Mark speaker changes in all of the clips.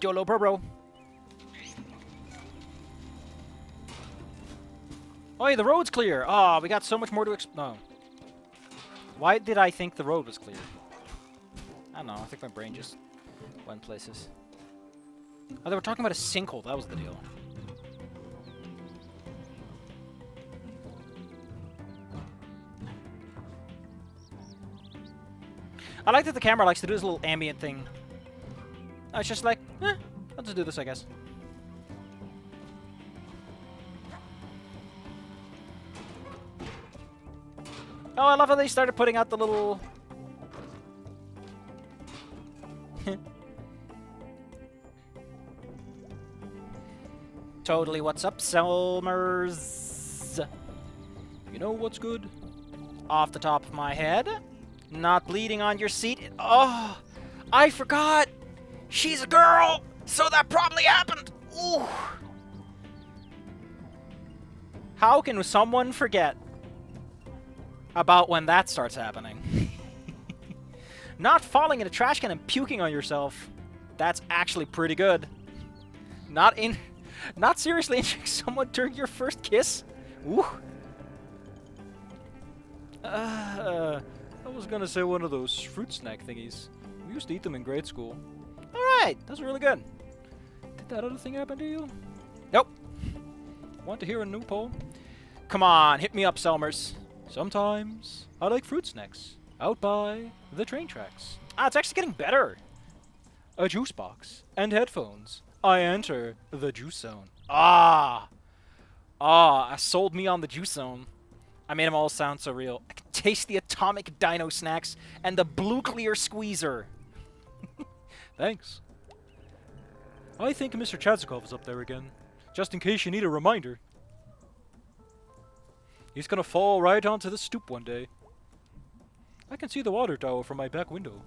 Speaker 1: YOLO bro. Oh, yeah, the road's clear. Ah, we got so much more to no. Why did I think the road was clear? I don't know. I think my brain just went places. Oh, they were talking about a sinkhole. That was the deal. I like that the camera likes to do this little ambient thing. It's just like, I'll just do this, I guess. Oh, I love how they started putting out the little... Totally, what's up, Selmers? You know what's good? Off the top of my head, not bleeding on your seat. Oh, I forgot. She's a girl, so that probably happened. Ooh. How can someone forget about when that starts happening? Not falling in a trash can and puking on yourself. That's actually pretty good. Not seriously injuring someone during your first kiss? Ooh. I was gonna say one of those fruit snack thingies. We used to eat them in grade school. Alright, those are really good. Did that other thing happen to you? Nope. Want to hear a new poem? Come on, hit me up, Selmers. Sometimes I like fruit snacks out by the train tracks. Ah, it's actually getting better. A juice box and headphones. I enter the juice zone. Ah, sold me on the juice zone. I made them all sound so real. I can taste the atomic dino snacks and the blue clear squeezer. Thanks. I think Mr. Chadzikov is up there again. Just in case you need a reminder. He's gonna fall right onto the stoop one day. I can see the water tower from my back window.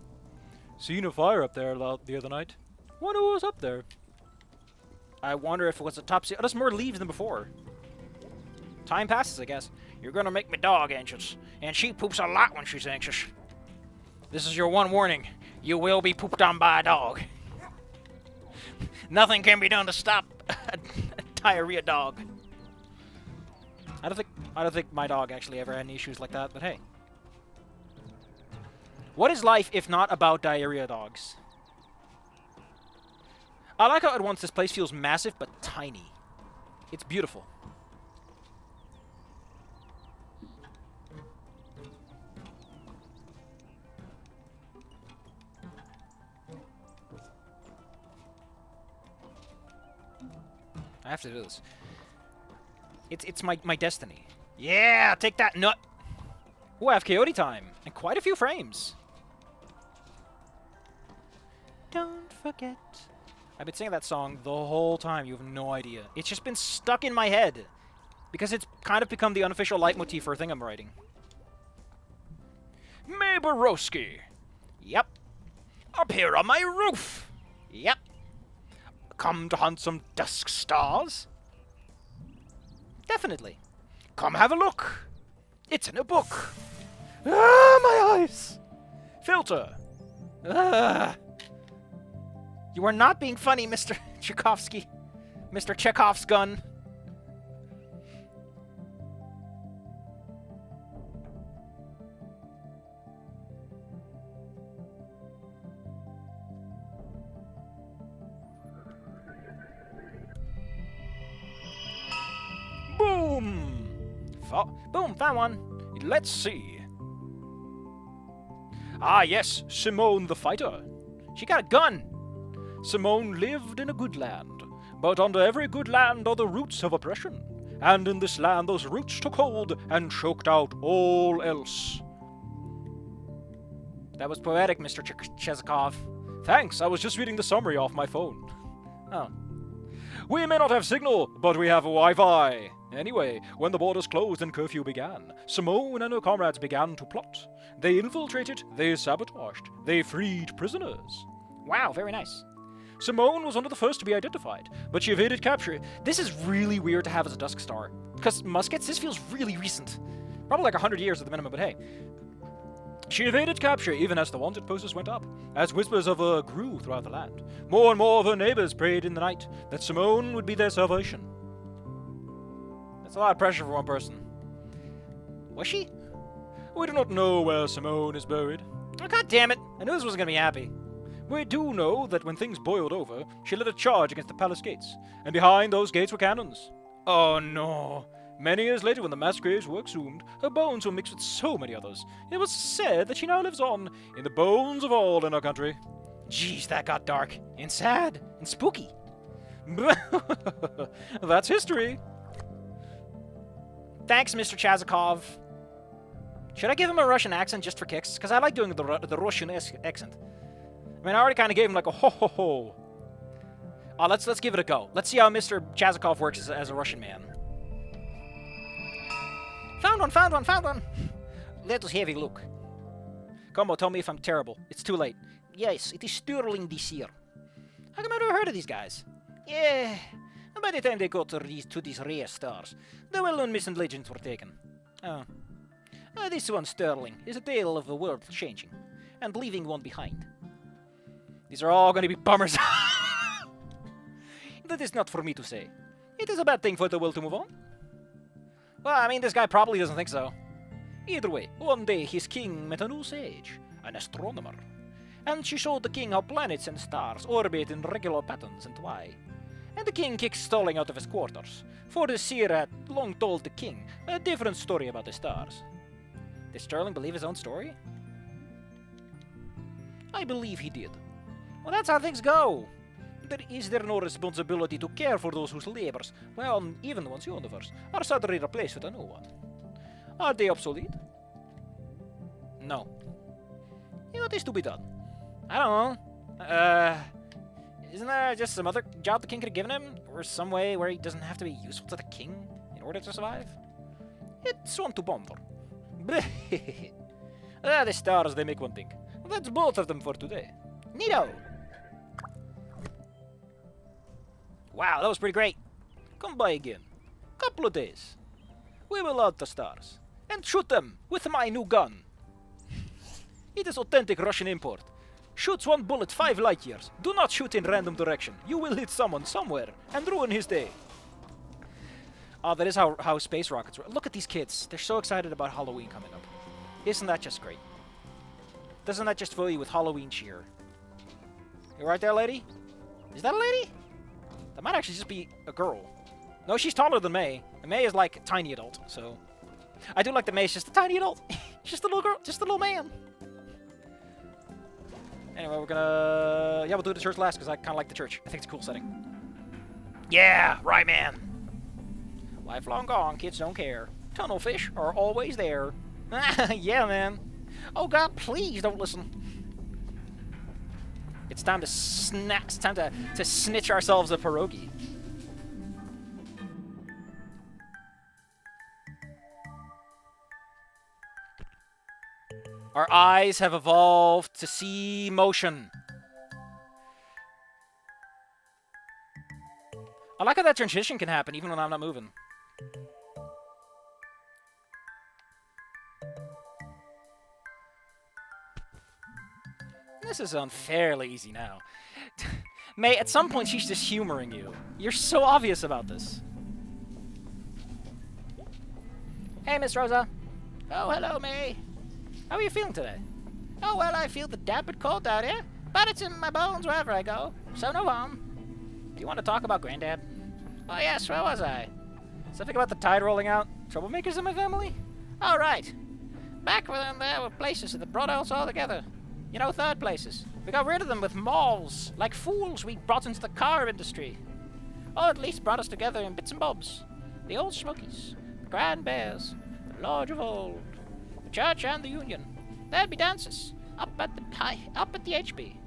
Speaker 1: Seen a fire up there the other night. Wonder who was up there. I wonder if it was a top secret. Oh, there's more leaves than before. Time passes, I guess. You're gonna make me dog anxious, and she poops a lot when she's anxious. This is your one warning. You will be pooped on by a dog. Nothing can be done to stop a diarrhea dog. I don't think my dog actually ever had any issues like that, but hey. What is life if not about diarrhea dogs? I like how at once this place feels massive but tiny. It's beautiful. I have to do this. It's my destiny. Yeah, take that nut. Ooh, I have coyote time and quite a few frames. Don't forget. I've been singing that song the whole time. You have no idea. It's just been stuck in my head because it's kind of become the unofficial leitmotif for a thing I'm writing. Maborowski. Yep. Up here on my roof. Yep. Come to hunt some dusk stars? Definitely. Come have a look. It's in a book. Ah, my eyes. Filter. Ah. You are not being funny, Mr. Tchaikovsky. Mr. Chekhov's gun. Boom! Boom, found one. Let's see. Ah, yes, Simone the fighter. She got a gun. Simone lived in a good land, but under every good land are the roots of oppression, and in this land those roots took hold and choked out all else. That was poetic, Mr. Chezikov. Thanks, I was just reading the summary off my phone. Oh. We may not have signal, but we have Wi-Fi. Anyway, when the borders closed and curfew began, Simone and her comrades began to plot. They infiltrated, they sabotaged, they freed prisoners. Wow, very nice. Simone was one of the first to be identified, but she evaded capture. This is really weird to have as a Dusk Star, because muskets, this feels really recent. Probably like 100 years at the minimum, but hey. She evaded capture even as the wanted posters went up, as whispers of her grew throughout the land. More and more of her neighbors prayed in the night that Simone would be their salvation. That's a lot of pressure for one person. Was she? We do not know where Simone is buried. Oh, God damn it! I knew this wasn't going to be happy. We do know that when things boiled over, she led a charge against the palace gates, and behind those gates were cannons. Oh no! Many years later, when the mass graves were exhumed, her bones were mixed with so many others. It was said that she now lives on in the bones of all in our country. Jeez, that got dark, and sad, and spooky. That's history. Thanks, Mr. Chazakov. Should I give him a Russian accent just for kicks? Because I like doing the Russian accent. I mean, I already kind of gave him like a ho-ho-ho. Oh, let's give it a go. Let's see how Mr. Chazakov works as a Russian man. Found one, found one, found one! Let us have a look. Come on, tell me if I'm terrible. It's too late. Yes, it is sterling this year. How come I never heard of these guys? Yeah, by the time they got to these rare stars, the well-known missing legends were taken. Oh. This one, Sterling, is a tale of the world changing, and leaving one behind. These are all going to be bummers. That is not for me to say. It is a bad thing for the world to move on. Well, I mean, this guy probably doesn't think so. Either way, one day his king met a new sage, an astronomer, and she showed the king how planets and stars orbit in regular patterns and why. And the king kicked Sterling out of his quarters, for the seer had long told the king a different story about the stars. Did Sterling believe his own story? I believe he did. Well, that's how things go. Is there no responsibility to care for those whose labors, well, even the one's universe, are suddenly replaced with a new one? Are they obsolete? No. What is to be done? I don't know. Isn't there just some other job the king could have given him? Or some way where he doesn't have to be useful to the king in order to survive? It's one to ponder. The stars, they make one think. That's both of them for today. Neato! Wow, that was pretty great. Come by again. Couple of days. We will out the stars and shoot them with my new gun. It is authentic Russian import. Shoots one bullet 5 light years. Do not shoot in random direction. You will hit someone somewhere and ruin his day. Oh, that is how space rockets work. Look at these kids. They're so excited about Halloween coming up. Isn't that just great? Doesn't that just fill you with Halloween cheer? You right there, lady? Is that a lady? That might actually just be a girl. No, she's taller than May. And May is like a tiny adult, so... I do like that May's just a tiny adult. Just a little girl. Just a little man. Anyway, we're gonna... Yeah, we'll do the church last, because I kind of like the church. I think it's a cool setting. Yeah, right, man. Life long gone, kids don't care. Tunnel fish are always there. Yeah, man. Oh, God, please don't listen. It's time to It's time to snitch ourselves a pierogi. Our eyes have evolved to see motion. I like how that transition can happen even when I'm not moving. This is unfairly easy now. May, at some point she's just humoring you. You're so obvious about this. Hey, Miss Rosa. Oh, hello, May. How are you feeling today? Oh, well, I feel the damp and cold out here, but it's in my bones wherever I go, so no harm. Do you want to talk about Granddad? Oh, yes, where was I? Something about the tide rolling out? Troublemakers in my family? Oh, right. Back when there were places that brought us all together. You know, third places. We got rid of them with malls. Like fools, we brought into the car industry. Or at least brought us together in bits and bobs. The old Smokies, the Grand Bears, the Lodge of Old, the Church and the Union. There'd be dances up at the HB.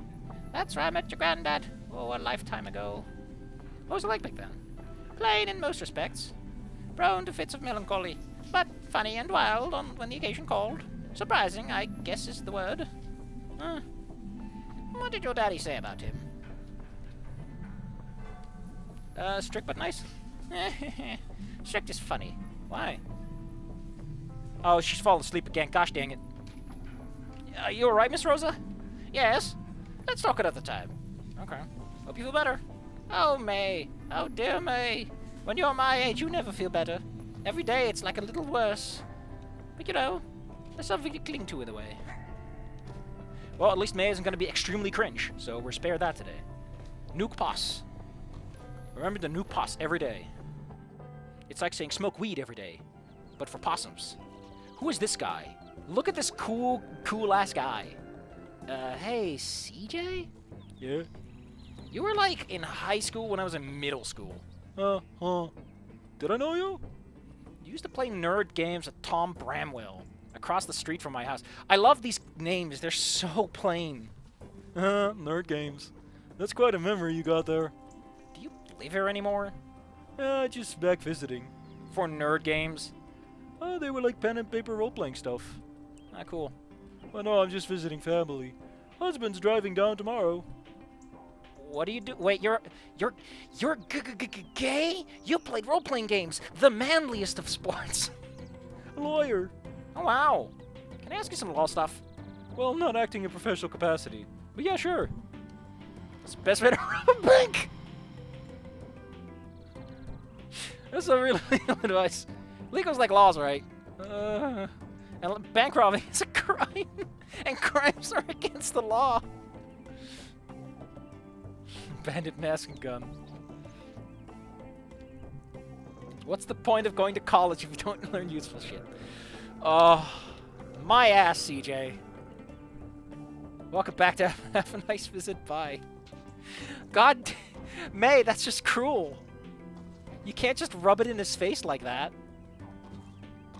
Speaker 1: That's where I met your granddad. Oh, a lifetime ago. What was it like back then? Plain in most respects. Prone to fits of melancholy, but funny and wild when the occasion called. Surprising, I guess is the word. What did your daddy say about him? Strict but nice. Strict is funny. Why? Oh, she's fallen asleep again. Gosh dang it.
Speaker 2: You alright, Miss Rosa? Yes. Let's talk another time. Okay. Hope you feel better. Oh, May. Oh, dear May. When you're my age, you never feel better. Every day it's like a little worse. But you know, there's something to cling to in a way.
Speaker 1: Well, at least May isn't going to be extremely cringe, so we're spared that today. Nuke Poss. Remember to nuke Poss every day. It's like saying smoke weed every day, but for possums. Who is this guy? Look at this cool-ass guy. Hey, CJ?
Speaker 3: Yeah?
Speaker 1: You were, like, in high school when I was in middle school.
Speaker 3: Did I know you?
Speaker 1: You used to play nerd games with Tom Bramwell across the street from my house. I love these names. They're so plain.
Speaker 3: Nerd games. That's quite a memory you got there.
Speaker 1: Do you live here anymore?
Speaker 3: Just back visiting.
Speaker 1: For nerd games?
Speaker 3: Oh, they were like pen and paper role-playing stuff.
Speaker 1: Ah, cool.
Speaker 3: Oh no, I'm just visiting family. Husband's driving down tomorrow.
Speaker 1: What do you do? Wait, you're gay? You played role-playing games, the manliest of sports.
Speaker 3: A lawyer.
Speaker 1: Oh, wow. Can I ask you some law stuff?
Speaker 3: Well, I'm not acting in professional capacity. But yeah, sure.
Speaker 1: It's the best way to rob a bank. That's some really legal advice. Legal's like laws, right? And bank robbing is a crime. And crimes are against the law. Bandit mask and gun. What's the point of going to college if you don't learn useful shit? Oh, my ass, CJ. Welcome back to have a nice visit. Bye. God, May, that's just cruel. You can't just rub it in his face like that.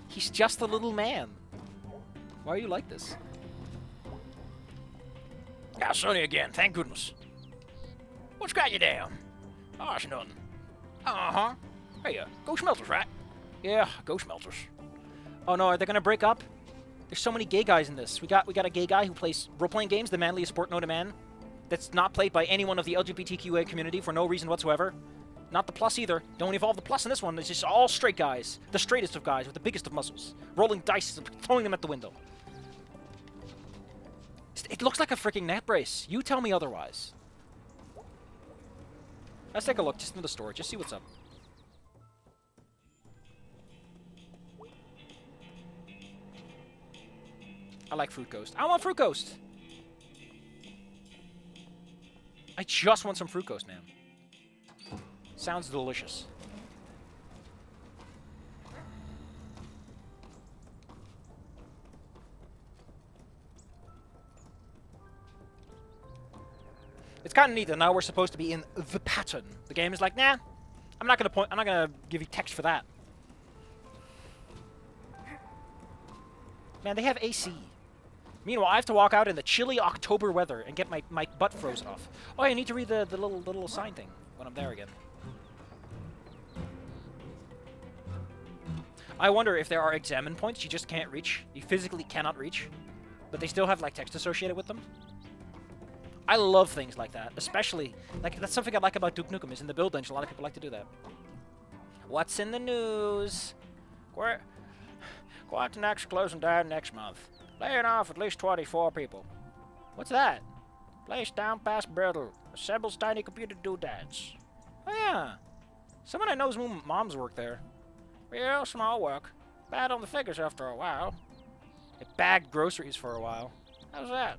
Speaker 1: He's just a little man. Why are you like this?
Speaker 2: Now, Sonny again, thank goodness. What's got you down? Oh, it's nothing. Uh-huh. Hey, Ghost Melters, right?
Speaker 1: Yeah, Ghost Melters. Oh no, are they gonna break up? There's so many gay guys in this. We got a gay guy who plays role-playing games, the manliest sport known to man. That's not played by anyone of the LGBTQA community for no reason whatsoever. Not the plus either. Don't involve the plus in this one. It's just all straight guys. The straightest of guys with the biggest of muscles. Rolling dice and throwing them at the window. It looks like a freaking neck brace. You tell me otherwise. Let's take a look just into the store. Just see what's up. I like Fruit Ghost. I want Fruit Ghost! I just want some Fruit Ghost, man. Sounds delicious. It's kind of neat that now we're supposed to be in the pattern. The game is like, nah, I'm not gonna give you text for that. Man, they have AC. Meanwhile, I have to walk out in the chilly October weather and get my butt frozen off. Oh, I need to read the little sign thing when I'm there again. I wonder if there are examine points you just can't reach. You physically cannot reach, but they still have like text associated with them. I love things like that, especially like that's something I like about Duke Nukem is in the build dungeon. A lot of people like to do that. What's in the news?
Speaker 2: Quantinex closing down next month. Laying off at least 24 people.
Speaker 1: What's that?
Speaker 2: Place down past brittle. Assembles tiny computer doodads.
Speaker 1: Oh yeah, someone I know's moms work there.
Speaker 2: Real small work. Bad on the figures after a while.
Speaker 1: It bagged groceries for a while.
Speaker 2: How's that?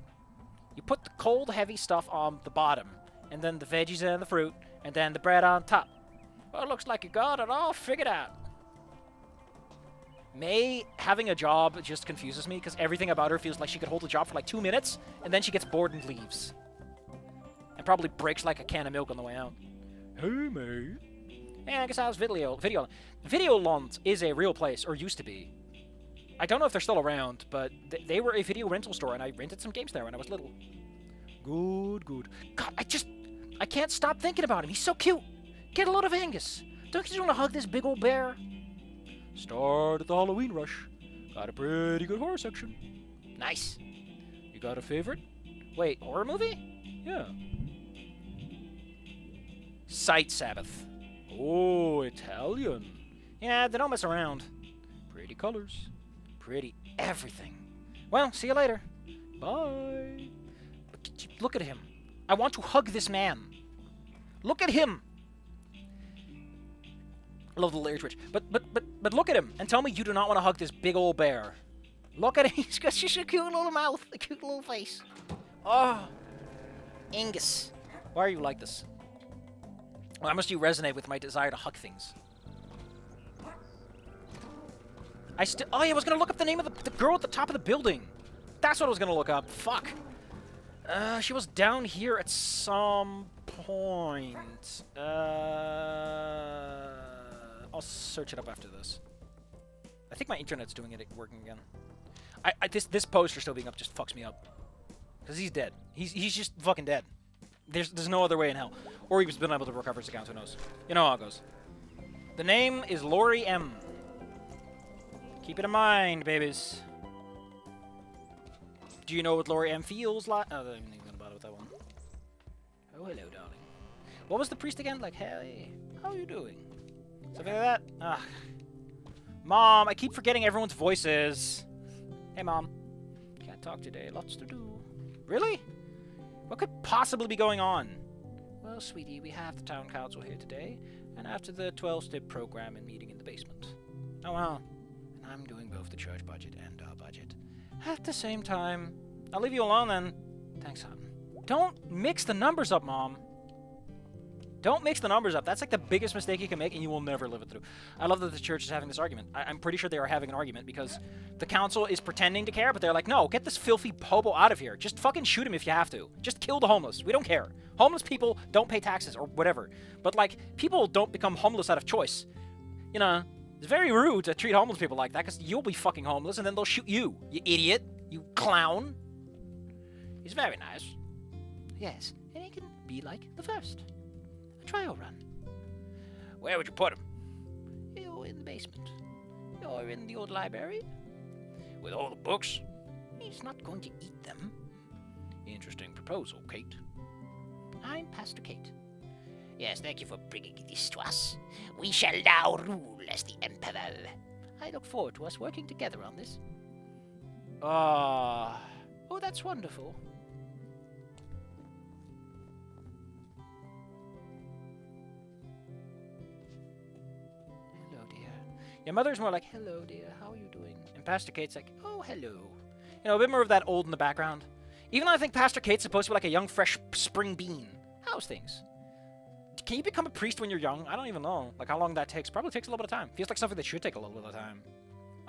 Speaker 1: You put the cold, heavy stuff on the bottom, and then the veggies and the fruit, and then the bread on top.
Speaker 2: Well, it looks like you got it all figured out.
Speaker 1: May having a job just confuses me, because everything about her feels like she could hold a job for like 2 minutes, and then she gets bored and leaves. And probably breaks like a can of milk on the way out.
Speaker 3: Hey, mate.
Speaker 1: Yeah, I guess I was Videoland is a real place, or used to be. I don't know if they're still around, but they were a video rental store, and I rented some games there when I was little.
Speaker 3: Good, good.
Speaker 1: God, I can't stop thinking about him. He's so cute. Get a load of Angus. Don't you just want to hug this big old bear?
Speaker 3: Start at the Halloween rush. Got a pretty good horror section.
Speaker 1: Nice.
Speaker 3: You got a favorite?
Speaker 1: Wait, horror movie?
Speaker 3: Yeah.
Speaker 1: Sight Sabbath.
Speaker 3: Oh, Italian.
Speaker 1: Yeah, they don't mess around.
Speaker 3: Pretty colors.
Speaker 1: Pretty everything. Well, see you later. Bye.
Speaker 2: Look at him. I want to hug this man. Look at him. I love the layer twitch. But look at him and tell me you do not want to hug this big old bear. Look at him. He's got just a cute little mouth, a cute little face. Oh, Angus.
Speaker 1: Why are you like this? Why must you resonate with my desire to hug things? Oh yeah, I was gonna look up the name of the girl at the top of the building. That's what I was gonna look up. Fuck. She was down here at some point. I'll search it up after this. I think my internet's doing it working again. This poster still being up just fucks me up. Because he's dead. He's just fucking dead. There's no other way in hell. Or he's been able to recover his account, who knows. You know how it goes. The name is Lori M. Keep it in mind, babies. Do you know what Lori M feels like? Oh, I didn't even think about it with that one. Oh, hello, darling. What was the priest again? Like, hey, how are you doing? Something like that? Ugh. Mom, I keep forgetting everyone's voices. Hey, Mom. Can't talk today. Lots to do. Really? What could possibly be going on? Well, sweetie, we have the town council here today, and after the 12-step program and meeting in the basement. Oh, wow. And I'm doing both the church budget and our budget at the same time. I'll leave you alone then. Thanks, hon. Don't mix the numbers up, Mom. Don't mix the numbers up. That's like the biggest mistake you can make, and you will never live it through. I love that the church is having this argument. I'm pretty sure they are having an argument because the council is pretending to care, but they're like, no, get this filthy hobo out of here. Just fucking shoot him if you have to. Just kill the homeless. We don't care. Homeless people don't pay taxes or whatever. But, like, people don't become homeless out of choice. You know, it's very rude to treat homeless people like that because you'll be fucking homeless and then they'll shoot you, you idiot, you clown. He's very nice. Yes, and he can be like the first. A trial run. Where would you put him? You're in the basement. You're in the old library. With all the books? He's not going to eat them. Interesting proposal, Kate. I'm Pastor Kate. Yes, thank you for bringing this to us. We shall now rule as the Emperor. I look forward to us working together on this. Oh, that's wonderful. Your mother's more like, hello, dear, how are you doing? And Pastor Kate's like, oh, hello. You know, a bit more of that old in the background. Even though I think Pastor Kate's supposed to be like a young, fresh spring bean. How's things? Can you become a priest when you're young? I don't even know. Like, how long that takes. Probably takes a little bit of time. Feels like something that should take a little bit of time.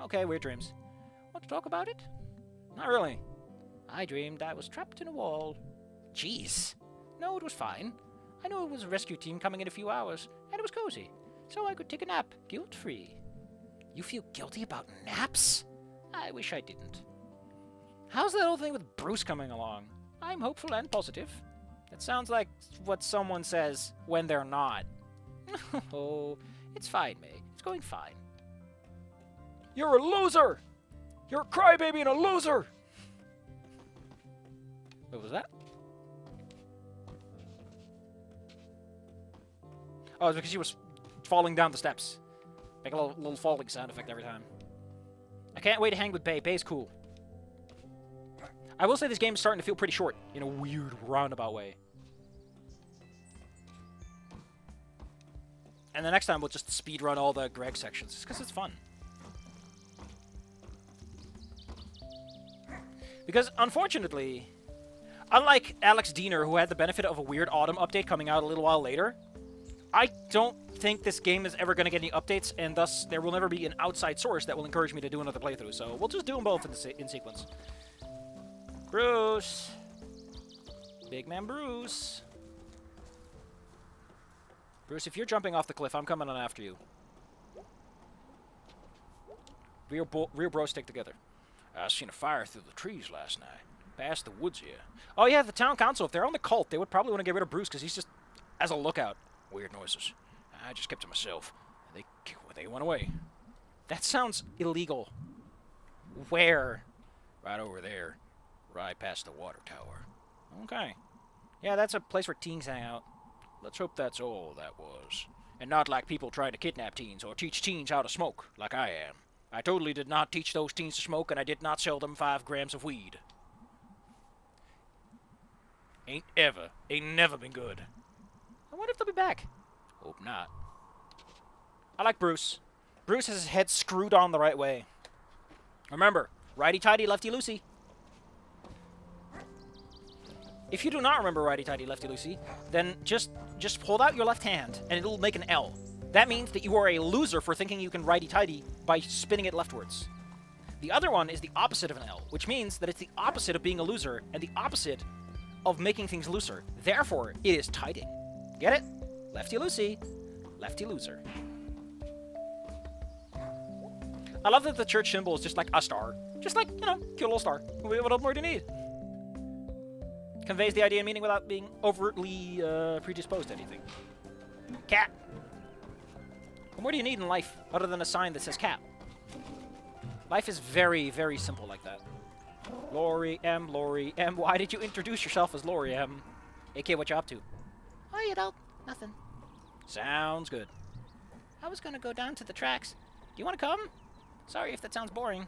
Speaker 1: Okay, weird dreams. Want to talk about it? Not really. I dreamed I was trapped in a wall. Jeez. No, it was fine. I knew it was a rescue team coming in a few hours, and it was cozy. So I could take a nap, guilt-free. You feel guilty about naps? I wish I didn't. How's that whole thing with Bruce coming along? I'm hopeful and positive. That sounds like what someone says when they're not. Oh, it's fine, May. It's going fine. You're a loser! You're a crybaby and a loser! What was that? Oh, it's because she was falling down the steps. Make a little falling sound effect every time. I can't wait to hang with Bay. Bay's cool. I will say this game is starting to feel pretty short in a weird roundabout way. And the next time we'll just speedrun all the Greg sections, just because it's fun. Because, unfortunately, unlike Alex Diener, who had the benefit of a weird autumn update coming out a little while later, I don't think this game is ever going to get any updates, and thus there will never be an outside source that will encourage me to do another playthrough, so we'll just do them both in sequence. Bruce! Big man Bruce! Bruce, if you're jumping off the cliff, I'm coming on after you. Real bros stick together. I seen a fire through the trees last night. Past the woods here. Oh yeah, the town council, if they're on the cult, they would probably want to get rid of Bruce, because he's just as a lookout. Weird noises. I just kept to myself. They went away. That sounds illegal. Where? Right over there. Right past the water tower. Okay. Yeah, that's a place where teens hang out. Let's hope that's all that was. And not like people trying to kidnap teens or teach teens how to smoke, like I am. I totally did not teach those teens to smoke, and I did not sell them 5 grams of weed.
Speaker 3: Ain't never been good.
Speaker 1: I wonder if they'll be back.
Speaker 3: Hope not.
Speaker 1: I like Bruce. Bruce has his head screwed on the right way. Remember, righty-tighty, lefty-loosey. If you do not remember righty-tighty, lefty-loosey, then just hold out your left hand, and it'll make an L. That means that you are a loser for thinking you can righty-tighty by spinning it leftwards. The other one is the opposite of an L, which means that it's the opposite of being a loser and the opposite of making things looser. Therefore, it is tighting. Get it? Lefty-loosey, lefty-loser. I love that the church symbol is just like a star. Just like, you know, cute little star. What else more do you need? Conveys the idea and meaning without being overtly predisposed to anything. Cat. What more do you need in life other than a sign that says cat? Life is very, very simple like that. Lori M. Why did you introduce yourself as Lori M? AK, what you up to?
Speaker 2: Oh, you don't. Nothing.
Speaker 1: Sounds good.
Speaker 2: I was gonna go down to the tracks. Do you want to come? Sorry if that sounds boring.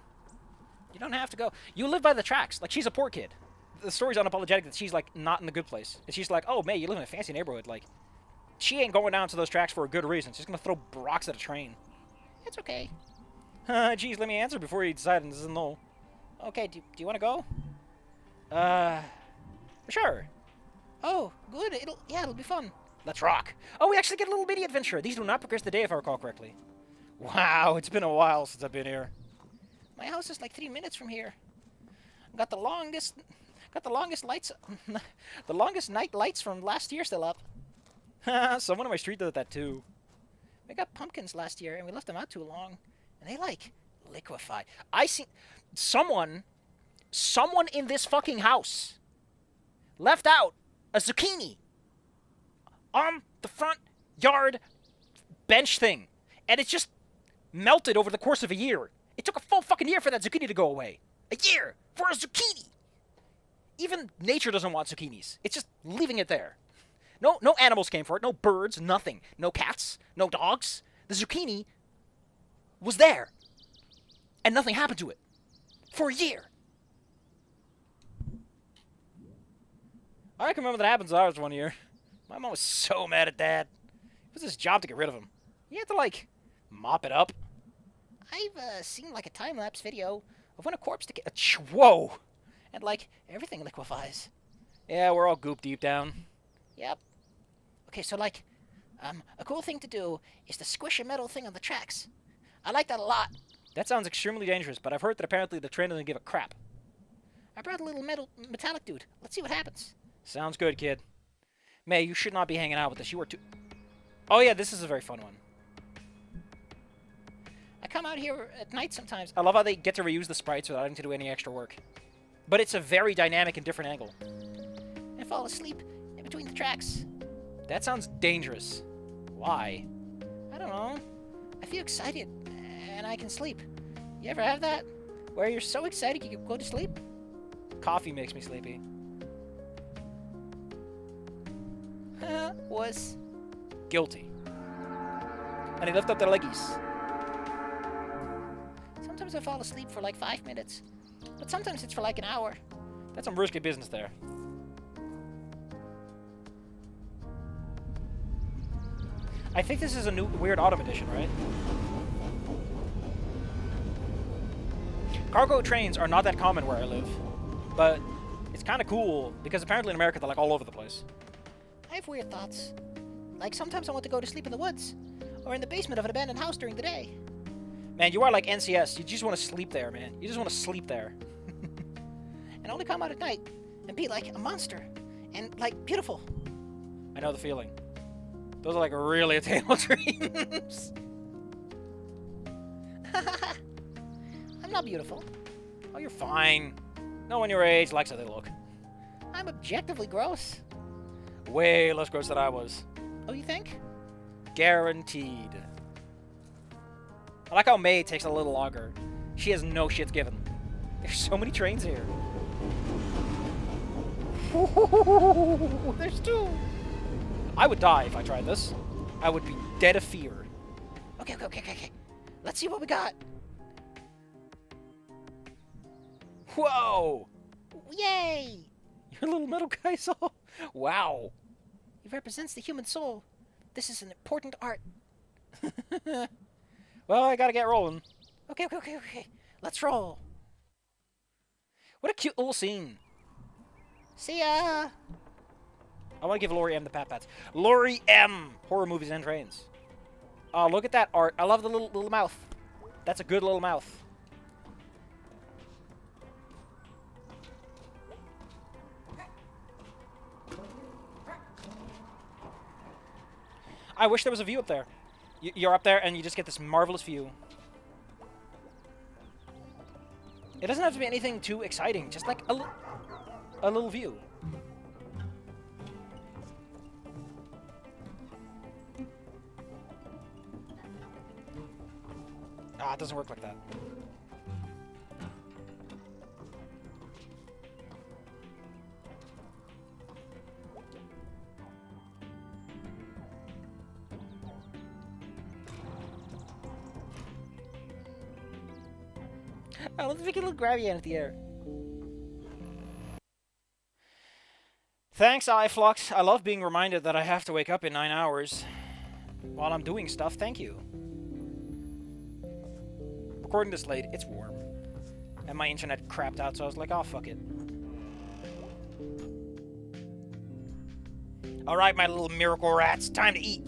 Speaker 1: You don't have to go. You live by the tracks. Like, she's a poor kid. The story's unapologetic that she's, like, not in the good place. And she's like, oh, May, you live in a fancy neighborhood. Like, she ain't going down to those tracks for a good reason. She's gonna throw rocks at a train.
Speaker 2: It's okay.
Speaker 1: Geez, let me answer before you decide and this is no.
Speaker 2: Okay, do you want to go?
Speaker 1: Sure.
Speaker 2: Oh, good. It'll be fun.
Speaker 1: Let's rock. Oh, we actually get a little mini adventure. These do not progress the day, if I recall correctly. Wow, it's been a while since I've been here.
Speaker 2: My house is like 3 minutes from here. Got the longest lights, the longest night lights from last year still up.
Speaker 1: Someone on my street did that too.
Speaker 2: We got pumpkins last year and we left them out too long, and they like liquefy.
Speaker 1: I see someone in this fucking house left out a zucchini on the front yard bench thing, and it's just melted over the course of a year. It took a full fucking year for that zucchini to go away. A year for a zucchini. Even nature doesn't want zucchinis. It's just leaving it there. No animals came for it. No birds. Nothing. No cats. No dogs. The zucchini was there, and nothing happened to it for a year. I can remember that happened to ours one year. My mom was so mad at Dad. It was his job to get rid of him. He had to, like, mop it up.
Speaker 2: I've seen like a time-lapse video of when a corpse
Speaker 1: Whoa!
Speaker 2: and like everything liquefies.
Speaker 1: Yeah, we're all goop deep down.
Speaker 2: Yep. Okay, so like, a cool thing to do is to squish a metal thing on the tracks. I like that a lot.
Speaker 1: That sounds extremely dangerous, but I've heard that apparently the train doesn't give a crap.
Speaker 2: I brought a little metallic dude. Let's see what happens.
Speaker 1: Sounds good, kid. May, you should not be hanging out with us. You are too... Oh yeah, this is a very fun one.
Speaker 2: I come out here at night sometimes.
Speaker 1: I love how they get to reuse the sprites without having to do any extra work. But it's a very dynamic and different angle.
Speaker 2: And fall asleep in between the tracks.
Speaker 1: That sounds dangerous. Why?
Speaker 2: I don't know. I feel excited, and I can sleep. You ever have that? Where you're so excited you can go to sleep?
Speaker 1: Coffee makes me sleepy.
Speaker 2: Was
Speaker 1: Guilty. And he lift up their leggies.
Speaker 2: Sometimes I fall asleep for like 5 minutes, but sometimes it's for like an hour.
Speaker 1: That's some risky business there. I think this is a new weird autumn edition, right? Cargo trains are not that common where I live, but it's kind of cool because apparently in America they're like all over the place.
Speaker 2: I have weird thoughts. Like sometimes I want to go to sleep in the woods, or in the basement of an abandoned house during the day.
Speaker 1: Man, you are like NCS. You just want to sleep there, man. You just want to sleep there.
Speaker 2: And only come out at night and be like a monster and like beautiful.
Speaker 1: I know the feeling. Those are like really attainable dreams.
Speaker 2: I'm not beautiful.
Speaker 1: Oh, you're fine. No one your age likes how they look.
Speaker 2: I'm objectively gross.
Speaker 1: Way less gross than I was.
Speaker 2: Oh, you think?
Speaker 1: Guaranteed. I like how May takes a little longer. She has no shits given. There's so many trains here.
Speaker 2: There's two.
Speaker 1: I would die if I tried this. I would be dead of fear.
Speaker 2: Okay. Let's see what we got.
Speaker 1: Whoa!
Speaker 2: Yay!
Speaker 1: Your little metal guy's all Wow.
Speaker 2: It represents the human soul. This is an important art.
Speaker 1: Well, I gotta get rolling.
Speaker 2: Okay, okay, okay, okay. Let's roll.
Speaker 1: What a cute little scene.
Speaker 2: See ya.
Speaker 1: I want to give Lori M the pat pats. Lori M! Horror movies and trains. Oh, look at that art. I love the little mouth. That's a good little mouth. I wish there was a view up there. You're up there and you just get this marvelous view. It doesn't have to be anything too exciting. Just like a little view. Ah, it doesn't work like that. Oh, let's make a little grabby hand at the air. Thanks, iFlux. I love being reminded that I have to wake up in 9 hours while I'm doing stuff. Thank you. Recording this late, it's warm. And my internet crapped out, so I was like, oh, fuck it. Alright, my little miracle rats, time to eat.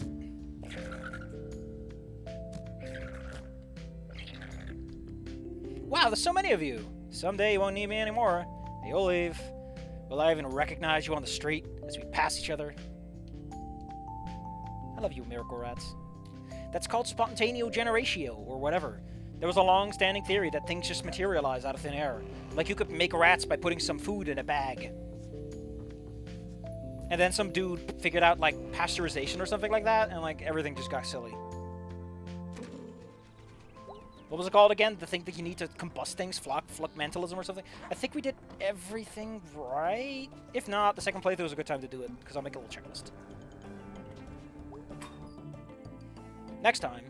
Speaker 1: Wow, there's so many of you. Someday you won't need me anymore. You'll leave. Will I even recognize you on the street as we pass each other? I love you, miracle rats. That's called spontaneous generatio, or whatever. There was a long-standing theory that things just materialize out of thin air. Like you could make rats by putting some food in a bag. And then some dude figured out, like, pasteurization or something like that, and, like, everything just got silly. What was it called again? The thing that you need to combust things? Flukmentalism or something? I think we did everything right. If not, the second playthrough was a good time to do it, because I'll make a little checklist. Next time,